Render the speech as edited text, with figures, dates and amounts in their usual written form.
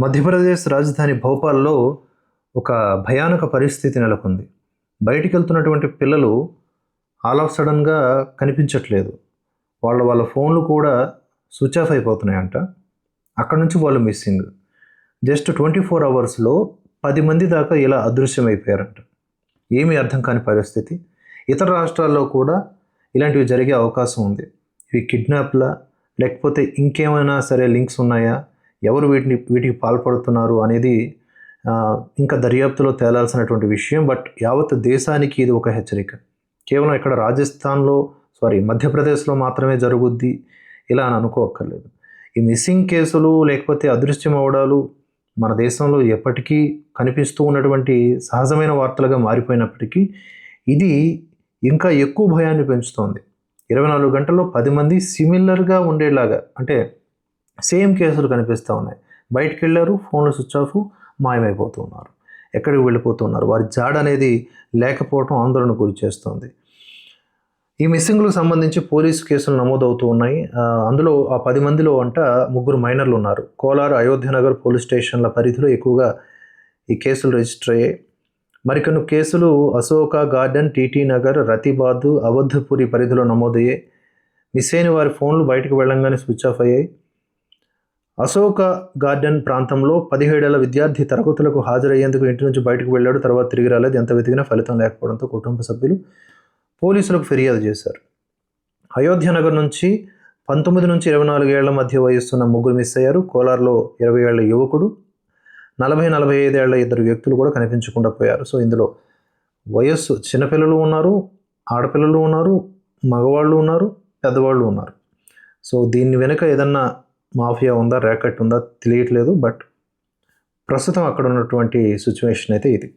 మధ్యప్రదేశ్ రాజధాని భోపాల్లో ఒక భయానక పరిస్థితి నెలకొంది. బయటికి వెళ్తున్నటువంటి పిల్లలు ఆల్ ఆఫ్ సడన్గా కనిపించట్లేదు. వాళ్ళ ఫోన్లు కూడా స్విచ్ ఆఫ్ అయిపోతున్నాయంట. అక్కడ నుంచి వాళ్ళు మిస్సింగ్. జస్ట్ 24 అవర్స్లో 10 మంది దాకా ఇలా అదృశ్యమైపోయారంట. ఏమీ అర్థం కాని పరిస్థితి. ఇతర రాష్ట్రాల్లో కూడా ఇలాంటివి జరిగే అవకాశం ఉంది. ఇవి కిడ్నాప్లా, లేకపోతే ఇంకేమైనా సరే లింక్స్ ఉన్నాయా, ఎవరు వీటికి పాల్పడుతున్నారు అనేది ఇంకా దర్యాప్తులో తేలాల్సినటువంటి విషయం. బట్ యావత్ దేశానికి ఇది ఒక హెచ్చరిక. కేవలం ఇక్కడ మధ్యప్రదేశ్లో మాత్రమే జరుగుద్ది ఇలా అని అనుకోక్కర్లేదు. ఈ మిస్సింగ్ కేసులు లేకపోతే అదృశ్యం అవడాలు మన దేశంలో ఎప్పటికీ కనిపిస్తూ ఉన్నటువంటి సహజమైన వార్తలుగా మారిపోయినప్పటికీ ఇది ఇంకా ఎక్కువ భయాన్ని పెంచుతోంది. 24 గంటల్లో 10 మంది సిమిలర్గా ఉండేలాగా, అంటే సేమ్ కేసులు కనిపిస్తూ ఉన్నాయి. బయటికి వెళ్ళారు, ఫోన్లు స్విచ్ ఆఫ్, మాయమైపోతూ ఉన్నారు, ఎక్కడికి వెళ్ళిపోతున్నారు, వారి జాడ అనేది లేకపోవడం ఆందోళన గురి చేస్తుంది. ఈ మిస్సింగ్లకు సంబంధించి పోలీసు కేసులు నమోదవుతూ ఉన్నాయి. అందులో ఆ 10 మందిలో 3 మైనర్లు ఉన్నారు. కోలార్, అయోధ్యనగర్ పోలీస్ స్టేషన్ల పరిధిలో ఎక్కువగా ఈ కేసులు రిజిస్టర్ అయ్యాయి. మరికొన్ని కేసులు అశోక గార్డెన్, టీటీ నగర్, రతిబాద్, అవధ్పురి పరిధిలో నమోదయ్యాయి. మిస్ అయిన వారి ఫోన్లు బయటకు వెళ్ళంగానే స్విచ్ ఆఫ్ అయ్యాయి. అశోక గార్డెన్ ప్రాంతంలో 17 ఏళ్ల విద్యార్థి తరగతులకు హాజరయ్యేందుకు ఇంటి నుంచి బయటకు వెళ్ళాడు. తర్వాత తిరిగి రాలేదు. ఎంత వెతికినా ఫలితం లేకపోవడంతో కుటుంబ సభ్యులు పోలీసులకు ఫిర్యాదు చేశారు. అయోధ్యనగర్ నుంచి 19 నుంచి 24 ఏళ్ల మధ్య వయస్సున్న 3 మిస్ అయ్యారు. కోలార్లో 20 ఏళ్ల యువకుడు, 40-45 ఏళ్ల 2 వ్యక్తులు కూడా కనిపించకుండా పోయారు. సో ఇందులో వయస్సు చిన్నపిల్లలు ఉన్నారు, ఆడపిల్లలు ఉన్నారు, మగవాళ్ళు ఉన్నారు, పెద్దవాళ్ళు ఉన్నారు. సో దీని వెనుక ఏదన్నా మాఫియా ఉందా, ర్యాకెట్ ఉందా తెలియట్లేదు. బట్ ప్రస్తుతం అక్కడ ఉన్నటువంటి సిచ్యువేషన్ అయితే ఇది.